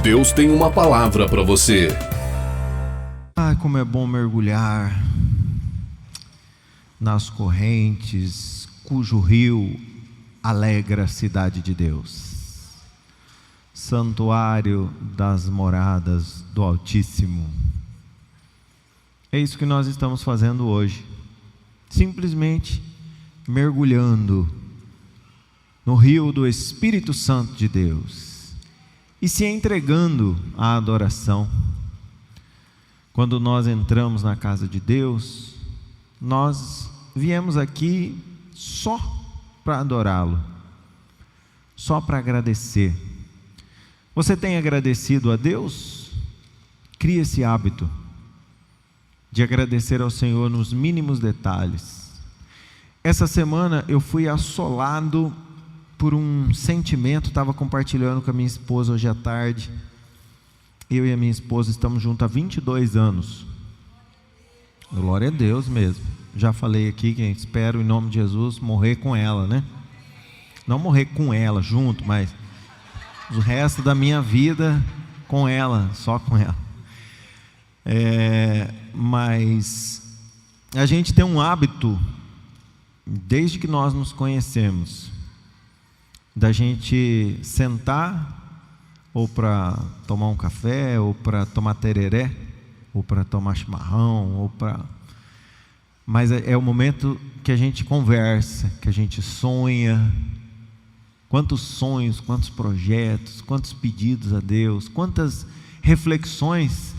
Deus tem uma palavra para você. Ai, como é bom mergulhar nas correntes cujo rio alegra a cidade de Deus, santuário das moradas do Altíssimo. É isso que nós estamos fazendo hoje, simplesmente mergulhando no rio do Espírito Santo de Deus e se entregando à adoração. Quando nós entramos na casa de Deus, nós viemos aqui só para adorá-lo, só para agradecer. Você tem agradecido a Deus? Crie esse hábito de agradecer ao Senhor nos mínimos detalhes. Essa semana eu fui assolado por um sentimento, estava compartilhando com a minha esposa hoje à tarde. Eu e a minha esposa estamos juntos há 22 anos. Glória a Deus mesmo. Já falei aqui que espero em nome de Jesus morrer com ela, né? Não morrer com ela junto, mas o resto da minha vida com ela, só com ela. Mas a gente tem um hábito, desde que nós nos conhecemos, da gente sentar ou para tomar um café, ou para tomar tereré, ou para tomar chimarrão, mas é o momento que a gente conversa, que a gente sonha. Quantos sonhos, quantos projetos, quantos pedidos a Deus, quantas reflexões.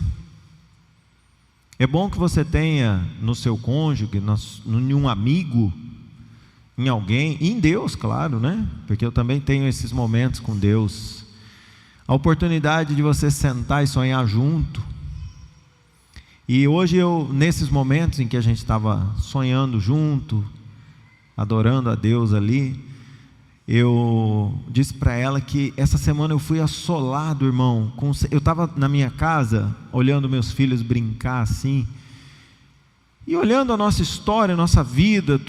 É bom que você tenha no seu cônjuge, em um amigo, em alguém, em Deus, claro, né? Porque eu também tenho esses momentos com Deus. A oportunidade de você sentar e sonhar junto. E hoje nesses momentos em que a gente estava sonhando junto, adorando a Deus ali, eu disse para ela que essa semana eu fui assolado, irmão. Eu estava na minha casa, olhando meus filhos brincar assim, e olhando a nossa história, a nossa vida,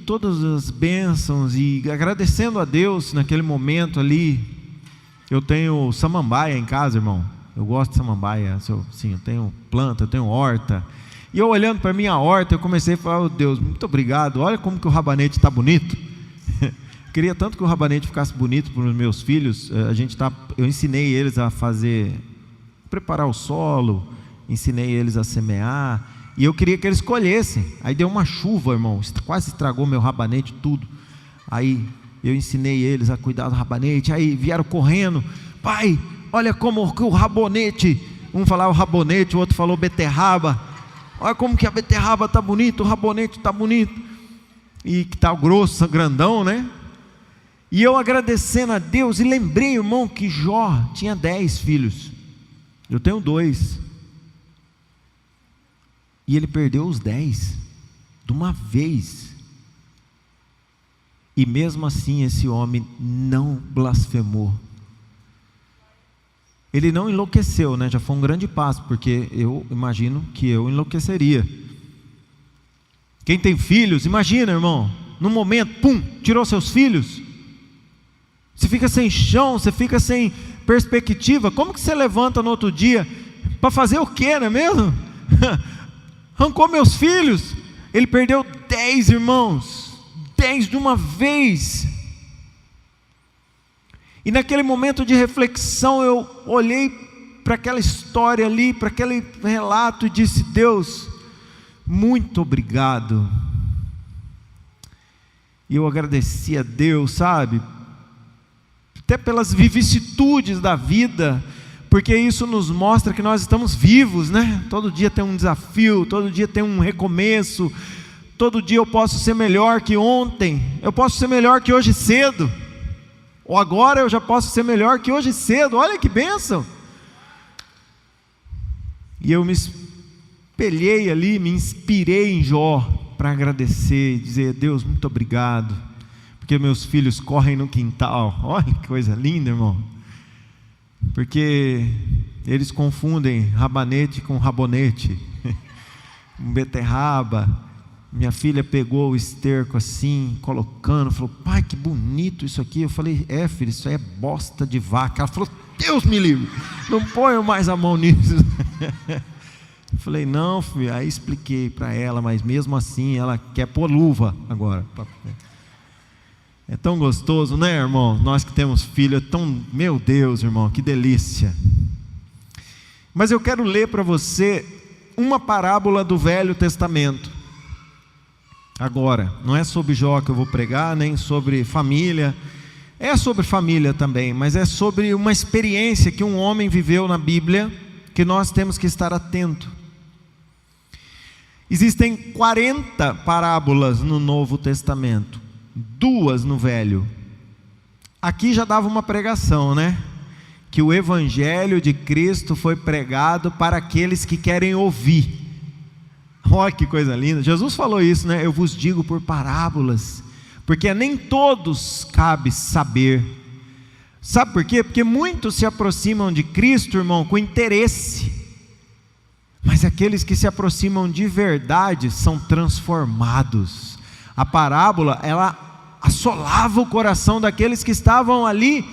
todas as bênçãos, e agradecendo a Deus naquele momento ali. Eu tenho samambaia em casa, irmão. Eu gosto de samambaia. Sim, eu tenho planta, eu tenho horta. E eu olhando para a minha horta, eu comecei a falar: oh Deus, muito obrigado. Olha como que o rabanete está bonito. Queria tanto que o rabanete ficasse bonito para os meus filhos. Eu ensinei eles a preparar o solo, ensinei eles a semear. E eu queria que eles colhessem. Aí deu uma chuva, irmão, quase estragou meu rabanete tudo. Aí eu ensinei eles a cuidar do rabanete. Aí vieram correndo: pai, olha como que o rabanete, um falava o rabanete, o outro falou beterraba. Olha como que a beterraba está bonita, o rabanete está bonito. E que está grosso, grandão, né? E eu agradecendo a Deus, e lembrei, irmão, que Jó tinha 10 filhos. Eu tenho 2. E ele perdeu os 10 de uma vez. E mesmo assim esse homem não blasfemou. Ele não enlouqueceu, né? Já foi um grande passo, porque eu imagino que eu enlouqueceria. Quem tem filhos, imagina, irmão, num momento, tirou seus filhos. Você fica sem chão, você fica sem perspectiva. Como que você levanta no outro dia para fazer o quê, não é mesmo? Arrancou meus filhos. Ele perdeu 10 irmãos, 10 de uma vez. E naquele momento de reflexão eu olhei para aquela história ali, para aquele relato, e disse: Deus, muito obrigado. E eu agradeci a Deus, sabe, até pelas vicissitudes da vida, porque isso nos mostra que nós estamos vivos, né? Todo dia tem um desafio, todo dia tem um recomeço, todo dia eu posso ser melhor que ontem, eu posso ser melhor que hoje cedo, ou agora eu já posso ser melhor que hoje cedo. Olha que bênção. E eu me espelhei ali, me inspirei em Jó para agradecer e dizer: Deus, muito obrigado, porque meus filhos correm no quintal. Olha que coisa linda, irmão. Porque eles confundem rabanete com rabonete, beterraba. Minha filha pegou o esterco assim, colocando, falou: pai, que bonito isso aqui. Eu falei: filho, isso aí é bosta de vaca. Ela falou: Deus me livre, Não ponho mais a mão nisso. Falei, não, filho. Aí expliquei para ela, mas mesmo assim ela quer pôr luva agora. É tão gostoso, né, irmão? Nós que temos filho, é tão... Meu Deus, irmão, que delícia. Mas eu quero ler para você uma parábola do Velho Testamento. Agora, não é sobre Jó que eu vou pregar, nem sobre família. É sobre família também, mas é sobre uma experiência que um homem viveu na Bíblia, que nós temos que estar atento. Existem 40 parábolas no Novo Testamento, 2 no Velho. Aqui já dava uma pregação, né? Que o Evangelho de Cristo foi pregado para aqueles que querem ouvir. Olha que coisa linda, Jesus falou isso, né? Eu vos digo por parábolas, porque nem todos cabe saber. Sabe por quê? Porque muitos se aproximam de Cristo, irmão, com interesse, mas aqueles que se aproximam de verdade são transformados. A parábola, ela assolava o coração daqueles que estavam ali,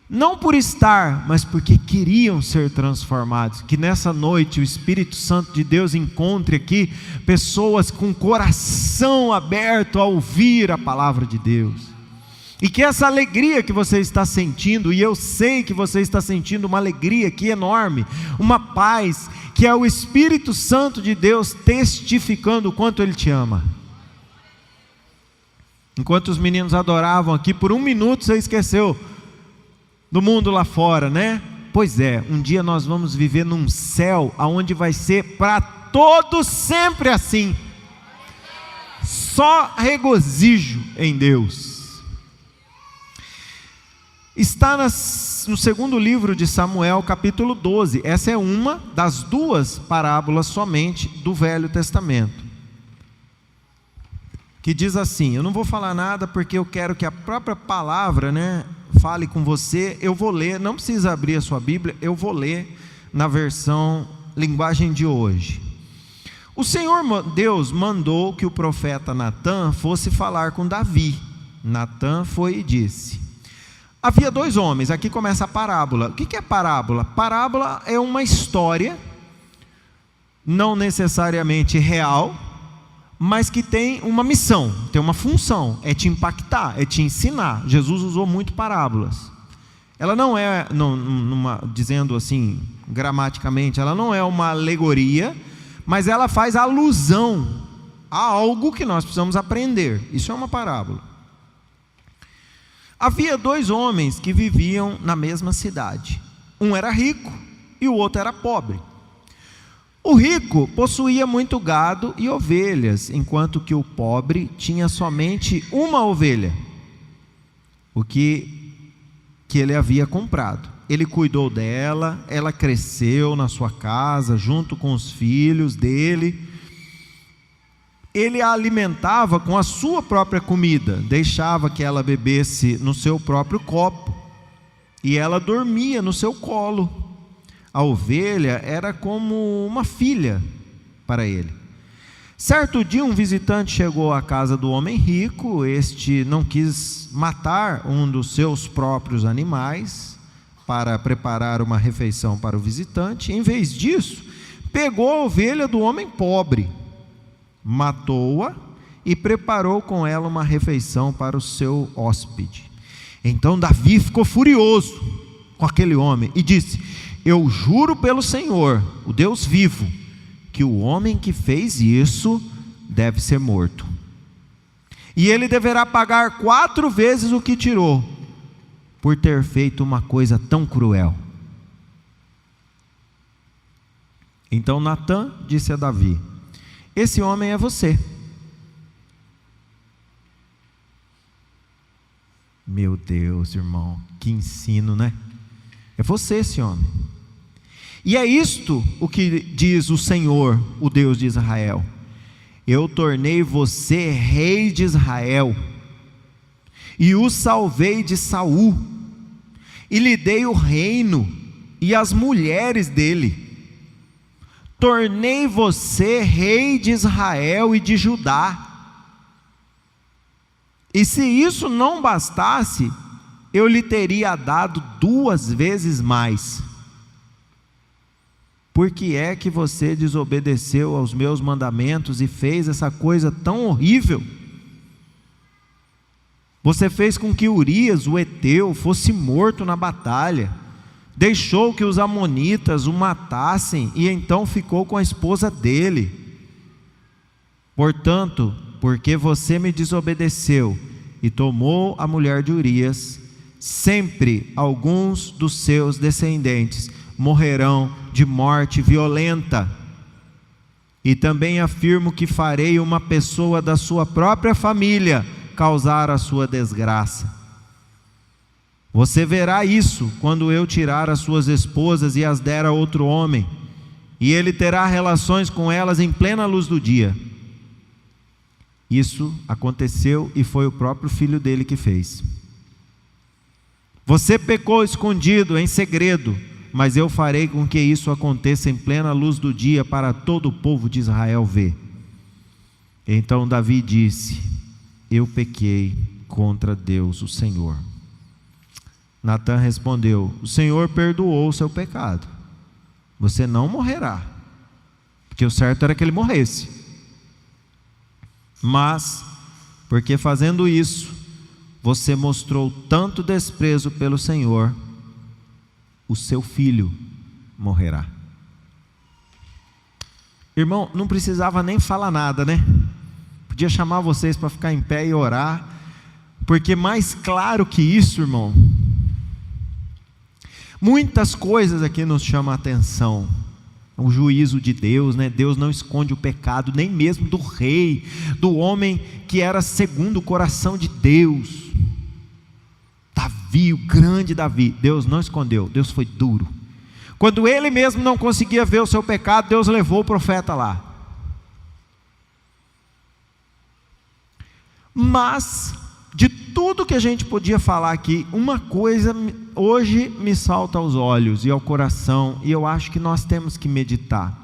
não por estar, mas porque queriam ser transformados. Que nessa noite o Espírito Santo de Deus encontre aqui pessoas com coração aberto a ouvir a palavra de Deus, e que essa alegria que você está sentindo, e eu sei que você está sentindo uma alegria aqui enorme, uma paz, que é o Espírito Santo de Deus testificando o quanto Ele te ama. Enquanto os meninos adoravam aqui, por um minuto você esqueceu do mundo lá fora, né? Pois é, um dia nós vamos viver num céu onde vai ser para todos sempre assim, só regozijo em Deus. Está no segundo livro de Samuel, capítulo 12. Essa é uma das 2 parábolas somente do Velho Testamento, que diz assim, eu não vou falar nada porque eu quero que a própria palavra, né, fale com você. Eu vou ler, não precisa abrir a sua Bíblia, eu vou ler na versão linguagem de hoje. O Senhor Deus mandou que o profeta Natã fosse falar com Davi. Natã foi e disse: havia 2 homens, aqui começa a parábola. O que é parábola? Parábola é uma história, não necessariamente real, mas que tem uma missão, tem uma função, é te impactar, é te ensinar. Jesus usou muito parábolas. Ela não é, dizendo assim, gramaticamente, ela não é uma alegoria, mas ela faz alusão a algo que nós precisamos aprender. Isso é uma parábola. Havia 2 homens que viviam na mesma cidade. Um era rico e o outro era pobre. O rico possuía muito gado e ovelhas, enquanto que o pobre tinha somente uma ovelha, o que ele havia comprado. Ele cuidou dela, ela cresceu na sua casa, junto com os filhos dele. Ele a alimentava com a sua própria comida, deixava que ela bebesse no seu próprio copo, e ela dormia no seu colo. A ovelha era como uma filha para ele. Certo dia um visitante chegou à casa do homem rico. Este não quis matar um dos seus próprios animais para preparar uma refeição para o visitante. Em vez disso, pegou a ovelha do homem pobre, matou-a e preparou com ela uma refeição para o seu hóspede. Então Davi ficou furioso com aquele homem e disse: eu juro pelo Senhor, o Deus vivo, que o homem que fez isso deve ser morto, e ele deverá pagar 4 vezes o que tirou, por ter feito uma coisa tão cruel. Então Natã disse a Davi: esse homem é você. Meu Deus, irmão, que ensino, né? É você esse homem. E é isto o que diz o Senhor, o Deus de Israel: eu tornei você rei de Israel, e o salvei de Saul, e lhe dei o reino e as mulheres dele. Tornei você rei de Israel e de Judá. E se isso não bastasse, eu lhe teria dado 2 vezes mais. por que é que você desobedeceu aos meus mandamentos e fez essa coisa tão horrível? Você fez com que Urias, o heteu, fosse morto na batalha, deixou que os amonitas o matassem e então ficou com a esposa dele. Portanto, porque você me desobedeceu e tomou a mulher de Urias, sempre alguns dos seus descendentes morrerão de morte violenta. E também afirmo que farei uma pessoa da sua própria família causar a sua desgraça. Você verá isso quando eu tirar as suas esposas e as der a outro homem, e ele terá relações com elas em plena luz do dia. Isso aconteceu e foi o próprio filho dele que fez. Você pecou escondido, em segredo, mas eu farei com que isso aconteça em plena luz do dia para todo o povo de Israel ver. Então Davi disse: eu pequei contra Deus, o Senhor. Natã respondeu: o Senhor perdoou o seu pecado, você não morrerá, porque o certo era que ele morresse. Mas, porque fazendo isso, você mostrou tanto desprezo pelo Senhor, o seu filho morrerá. Irmão, não precisava nem falar nada, né? Podia chamar vocês para ficar em pé e orar, porque mais claro que isso, irmão, muitas coisas aqui nos chamam a atenção. O juízo de Deus, né? Deus não esconde o pecado, nem mesmo do rei, do homem que era segundo o coração de Deus. Davi, o grande Davi, Deus não escondeu, Deus foi duro. Quando ele mesmo não conseguia ver o seu pecado, Deus levou o profeta lá. Mas, de tudo que a gente podia falar aqui, uma coisa hoje me salta aos olhos e ao coração, e eu acho que nós temos que meditar.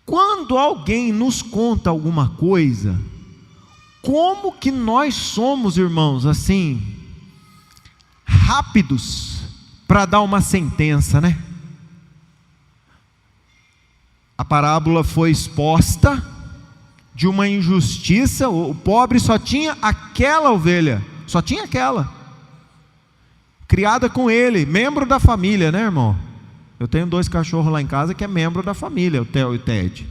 Quando alguém nos conta alguma coisa, como que nós somos, irmãos, assim, rápidos para dar uma sentença, né? A parábola foi exposta de uma injustiça. O pobre só tinha aquela ovelha, só tinha aquela, criada com ele, membro da família, né, irmão? Eu tenho 2 cachorros lá em casa que é membro da família, o Theo e o Ted.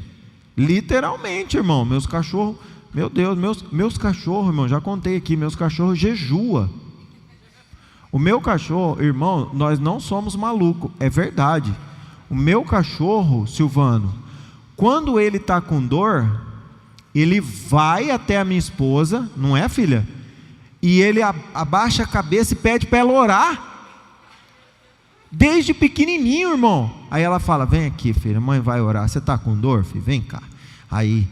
Literalmente, irmão, meus cachorros, meu Deus, meus cachorros, irmão, já contei aqui, meus cachorros jejuam. O meu cachorro, irmão, nós não somos malucos, é verdade. O meu cachorro, Silvano, quando ele está com dor, ele vai até a minha esposa, não é, filha? E ele abaixa a cabeça e pede para ela orar. Desde pequenininho, irmão. Aí ela fala: vem aqui, filha, mãe vai orar. Você está com dor, filho? Vem cá. Aí,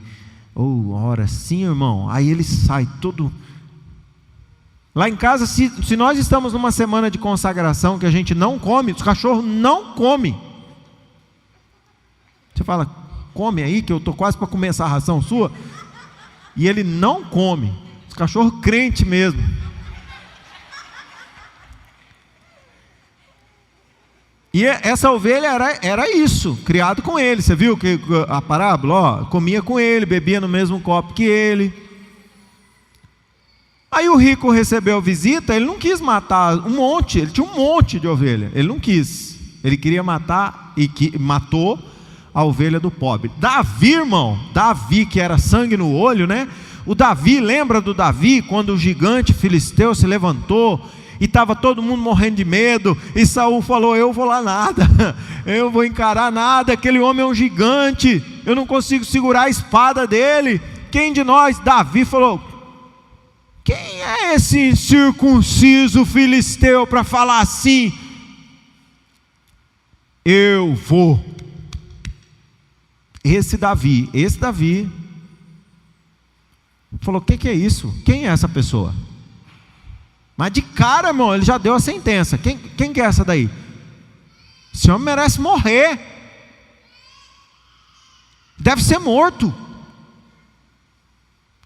ora sim, irmão. Aí ele sai todo... Lá em casa, se nós estamos numa semana de consagração que a gente não come, os cachorros não comem. Você fala: come aí que eu estou quase para começar a ração sua. E ele não come. Os cachorros crente mesmo. E essa ovelha era isso, criado com ele. Você viu que a parábola? Comia com ele, bebia no mesmo copo que ele. Aí o rico recebeu visita, ele não quis matar um monte, ele tinha um monte de ovelha, ele não quis, ele queria matar e matou a ovelha do pobre. Davi, irmão, Davi que era sangue no olho, né? O Davi, lembra do Davi quando o gigante filisteu se levantou e estava todo mundo morrendo de medo, e Saul falou: eu vou lá nada, eu vou encarar nada, aquele homem é um gigante, eu não consigo segurar a espada dele. Quem de nós? Davi falou: quem é esse circunciso filisteu para falar assim? Eu vou. Esse Davi falou: o que é isso? Quem é essa pessoa? Mas de cara, irmão, ele já deu a sentença. Quem que é essa daí? Esse homem merece morrer, deve ser morto.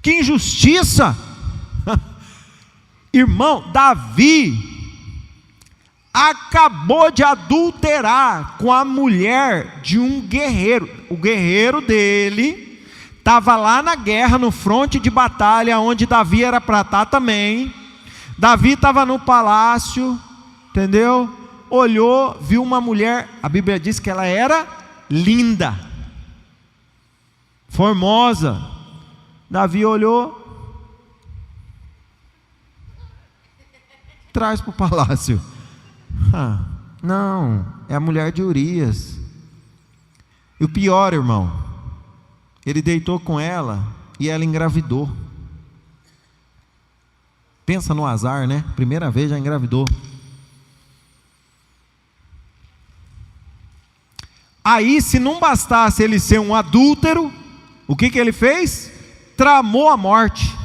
Que injustiça! Irmão, Davi acabou de adulterar com a mulher de um guerreiro. O guerreiro dele estava lá na guerra, no fronte de batalha, onde Davi era para estar também. Davi estava no palácio, entendeu? Olhou, viu uma mulher, a Bíblia diz que ela era linda, formosa. Davi olhou, traz para o palácio. Não, é a mulher de Urias. E o pior, irmão, ele deitou com ela e ela engravidou. Pensa no azar, né? Primeira vez já engravidou. Aí, se não bastasse ele ser um adúltero, o que ele fez? Tramou a morte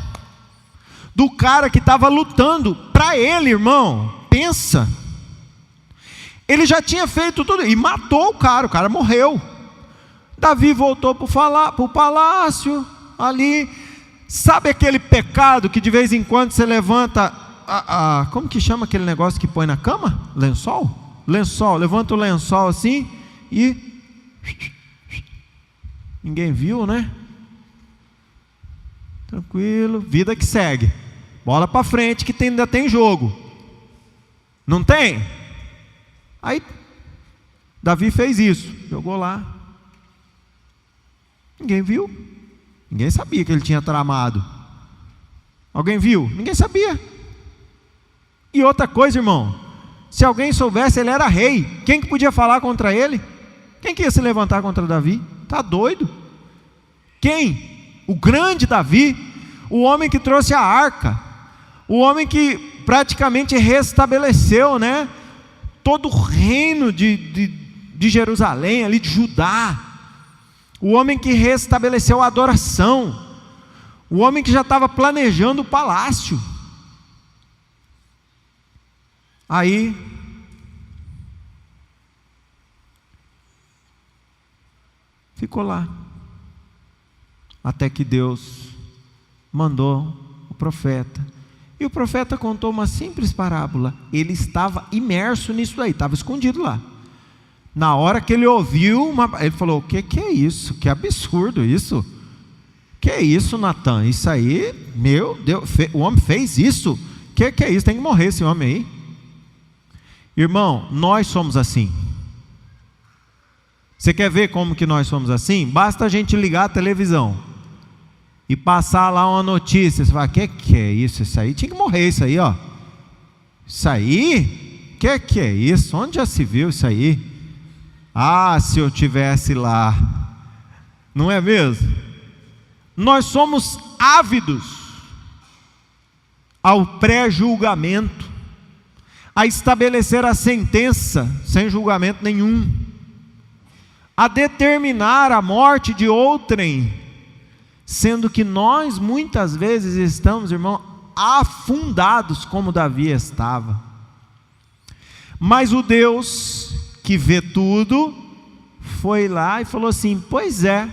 do cara que estava lutando para ele, irmão. Pensa. Ele já tinha feito tudo e matou o cara morreu. Davi voltou para o palácio ali. Sabe aquele pecado que de vez em quando você levanta como que chama aquele negócio que põe na cama? Lençol? Lençol, levanta o lençol assim e ninguém viu, né? Tranquilo, vida que segue. Bola para frente que ainda tem jogo. Não tem? Aí Davi fez isso, jogou lá. Ninguém viu. Ninguém sabia que ele tinha tramado. Alguém viu? Ninguém sabia. E outra coisa, irmão, se alguém soubesse, ele era rei. Quem que podia falar contra ele? Quem que ia se levantar contra Davi? Tá doido? Quem? O grande Davi, o homem que trouxe a arca, o homem que praticamente restabeleceu, né, todo o reino de Jerusalém, ali de Judá, o homem que restabeleceu a adoração, o homem que já estava planejando o palácio. Aí ficou lá, até que Deus mandou o profeta, e o profeta contou uma simples parábola. Ele estava imerso nisso aí, estava escondido lá. Na hora que ele ouviu, ele falou: o que é isso? Que absurdo isso! Que é isso, Natan? Isso aí, meu Deus, o homem fez isso? Que é isso? Tem que morrer esse homem aí. Irmão, nós somos assim. Você quer ver como que nós somos assim? Basta a gente ligar a televisão e passar lá uma notícia. Você fala: que é isso? Isso aí tinha que morrer, isso aí, ó. Isso aí? Que é isso? Onde já se viu isso aí? Ah, se eu tivesse lá. Não é mesmo? Nós somos ávidos ao pré-julgamento, a estabelecer a sentença sem julgamento nenhum, a determinar a morte de outrem, sendo que nós muitas vezes estamos, irmão, afundados como Davi estava. Mas o Deus que vê tudo foi lá e falou assim: pois é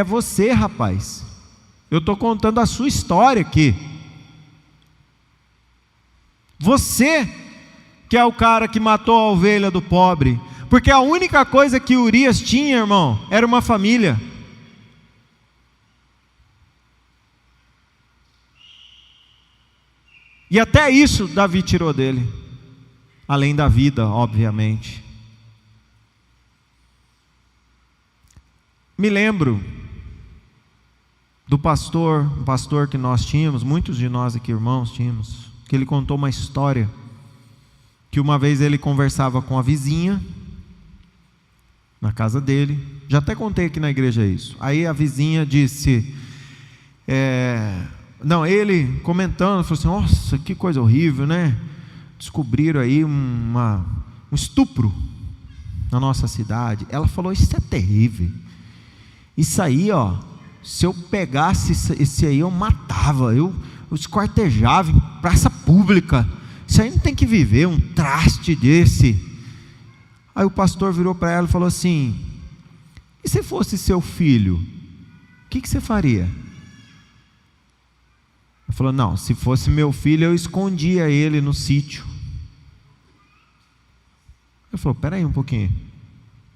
você, rapaz, eu estou contando a sua história aqui. Você que é o cara que matou a ovelha do pobre, porque a única coisa que Urias tinha, irmão, era uma família. E até isso Davi tirou dele, além da vida, obviamente. Me lembro do pastor, um pastor que nós tínhamos, muitos de nós aqui irmãos tínhamos, que ele contou uma história, que uma vez ele conversava com a vizinha, na casa dele, já até contei aqui na igreja isso. Aí a vizinha disse, ele comentando, falou assim: nossa, que coisa horrível, né? Descobriram aí um estupro na nossa cidade. Ela falou: isso é terrível. Isso aí, ó, se eu pegasse esse aí, eu matava, eu esquartejava em praça pública. Isso aí não tem que viver, um traste desse. Aí o pastor virou para ela e falou assim: e se fosse seu filho, o que você faria? Ela falou: não, se fosse meu filho, eu escondia ele no sítio. Ele falou: peraí um pouquinho,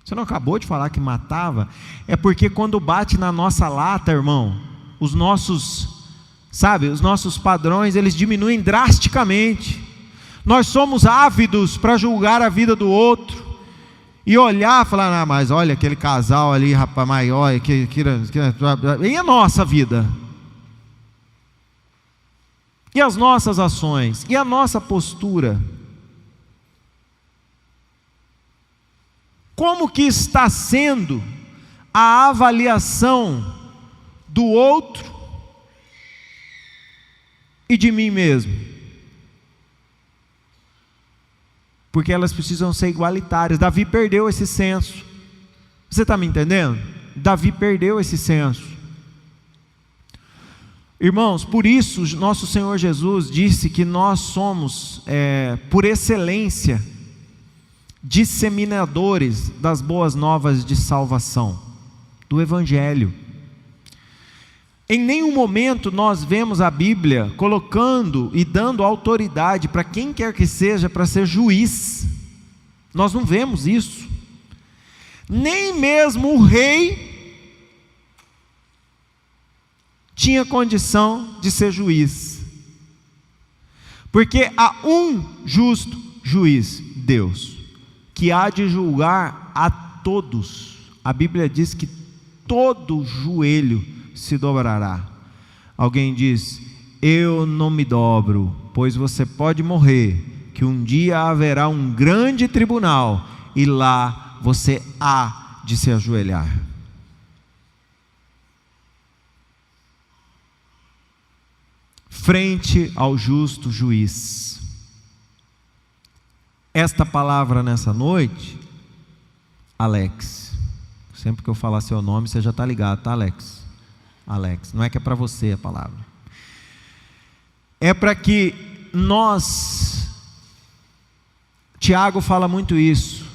você não acabou de falar que matava? É porque quando bate na nossa lata, irmão, os nossos padrões, eles diminuem drasticamente. Nós somos ávidos para julgar a vida do outro, e olhar e falar: mas olha aquele casal ali, rapaz, maior, e a nossa vida? E as nossas ações? E a nossa postura? Como que está sendo a avaliação do outro e de mim mesmo? Porque elas precisam ser igualitárias. Davi perdeu esse senso. Você está me entendendo? Davi perdeu esse senso. Irmãos, por isso nosso Senhor Jesus disse que nós somos, por excelência, disseminadores das boas novas de salvação, do Evangelho. Em nenhum momento nós vemos a Bíblia colocando e dando autoridade para quem quer que seja para ser juiz. Nós não vemos isso. Nem mesmo o rei tinha condição de ser juiz, porque há um justo juiz, Deus, que há de julgar a todos. A Bíblia diz que todo joelho se dobrará. Alguém diz: eu não me dobro, pois você pode morrer, que um dia haverá um grande tribunal, e lá você há de se ajoelhar. Frente ao justo juiz. Esta palavra nessa noite, Alex, sempre que eu falar seu nome, você já está ligado, tá, Alex? Alex, não é que é para você a palavra. É para que nós, Tiago fala muito isso,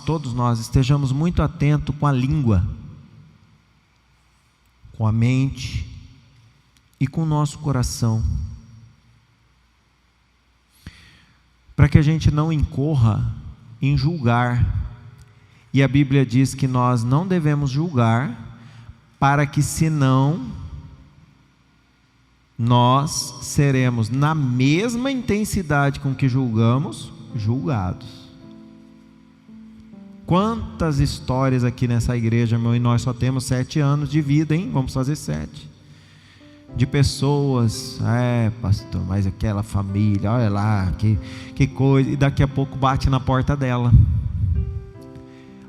todos nós, estejamos muito atentos com a língua, com a mente e com o nosso coração, para que a gente não incorra em julgar. E a Bíblia diz que nós não devemos julgar, para que senão nós seremos, na mesma intensidade com que julgamos, julgados. Quantas histórias aqui nessa igreja, irmão, e nós só temos 7 anos de vida, hein? Vamos fazer 7. De pessoas, pastor, mas aquela família, olha lá, que coisa, e daqui a pouco bate na porta dela.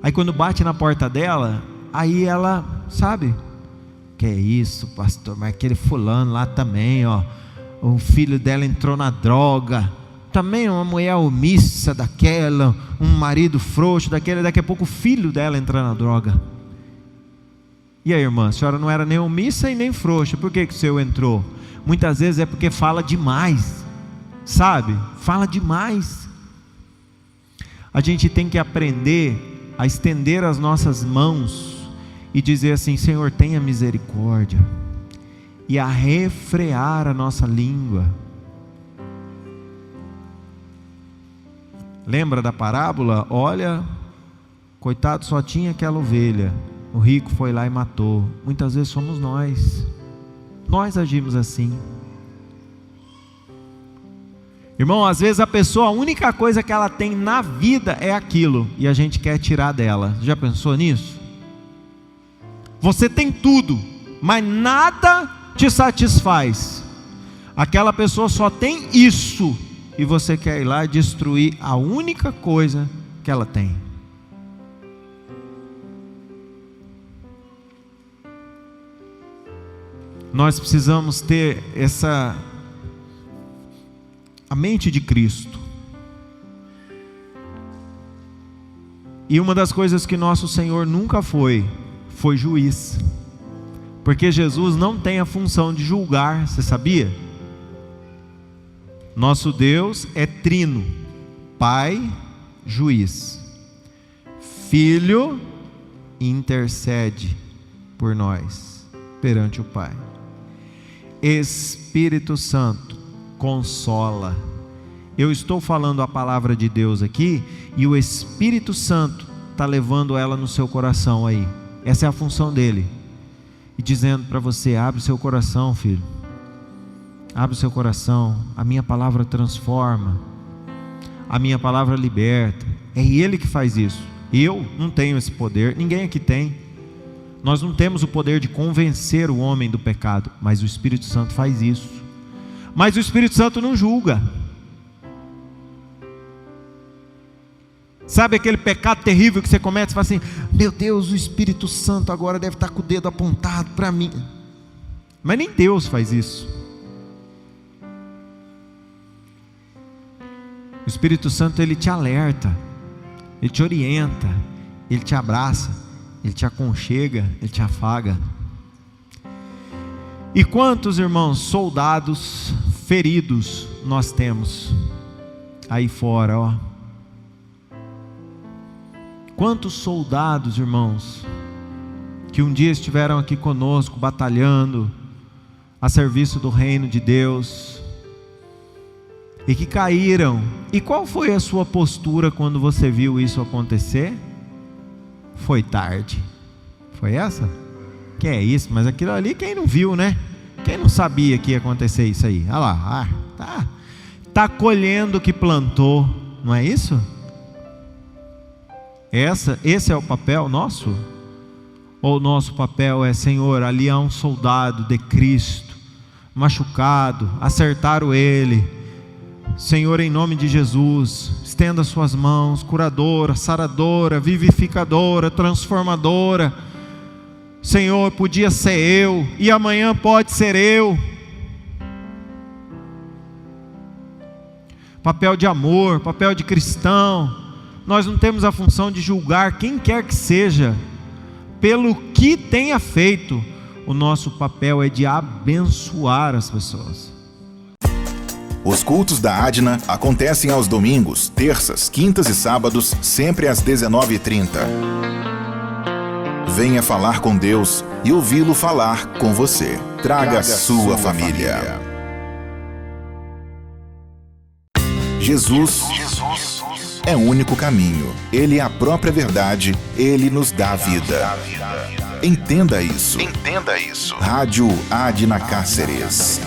Aí quando bate na porta dela, aí ela, sabe, que é isso, pastor, mas aquele fulano lá também, o filho dela entrou na droga, também uma mulher omissa daquela, um marido frouxo daquele, daqui a pouco o filho dela entra na droga. E aí, irmã, a senhora não era nem omissa e nem frouxa, por que o seu entrou? Muitas vezes é porque fala demais, sabe? Fala demais. A gente tem que aprender a estender as nossas mãos e dizer assim: Senhor, tenha misericórdia, e a refrear a nossa língua. Lembra da parábola? Olha, coitado, só tinha aquela ovelha, o rico foi lá e matou. Muitas vezes somos nós agimos assim. Irmão, às vezes a única coisa que ela tem na vida é aquilo, e a gente quer tirar dela. Já pensou nisso? Você tem tudo, mas nada te satisfaz. Aquela pessoa só tem isso, e você quer ir lá e destruir a única coisa que ela tem. Nós precisamos ter a mente de Cristo. E uma das coisas que nosso Senhor nunca foi juiz, porque Jesus não tem a função de julgar, você sabia? Nosso Deus é trino: Pai, juiz; Filho, intercede por nós perante o Pai; Espírito Santo, consola Eu estou falando a palavra de Deus aqui e o Espírito Santo está levando ela no seu coração aí. Essa é a função dele. E dizendo para você: abre o seu coração, filho. Abre o seu coração. A minha palavra transforma. A minha palavra liberta. É Ele que faz isso. Eu não tenho esse poder. Ninguém aqui tem. Nós não temos o poder de convencer o homem do pecado. Mas o Espírito Santo faz isso. Mas o Espírito Santo não julga. Sabe aquele pecado terrível que você comete e fala assim: meu Deus, o Espírito Santo agora deve estar com o dedo apontado para mim. Mas nem Deus faz isso. O Espírito Santo, ele te alerta, ele te orienta, ele te abraça, ele te aconchega, ele te afaga. E quantos, irmãos, soldados feridos nós temos aí fora, ó. Quantos soldados, irmãos, que um dia estiveram aqui conosco, batalhando a serviço do reino de Deus, e que caíram. E qual foi a sua postura quando você viu isso acontecer? Foi tarde. Foi essa? Que é isso? Mas aquilo ali quem não viu, né? Quem não sabia que ia acontecer isso aí? Olha lá, tá colhendo o que plantou, não é isso? Esse é o papel nosso? Ou o nosso papel é: Senhor, ali há um soldado de Cristo, machucado, acertaram ele. Senhor, em nome de Jesus, estenda suas mãos, curadora, saradora, vivificadora, transformadora. Senhor, podia ser eu, e amanhã pode ser eu. Papel de amor, papel de cristão. Nós não temos a função de julgar quem quer que seja pelo que tenha feito. O nosso papel é de abençoar as pessoas. Os cultos da Adna acontecem aos domingos, terças, quintas e sábados, sempre às 19h30. Venha falar com Deus e ouvi-lo falar com você. Traga a sua família. Jesus é o único caminho. Ele é a própria verdade. Ele nos dá a vida. Entenda isso. Rádio Adna Cáceres.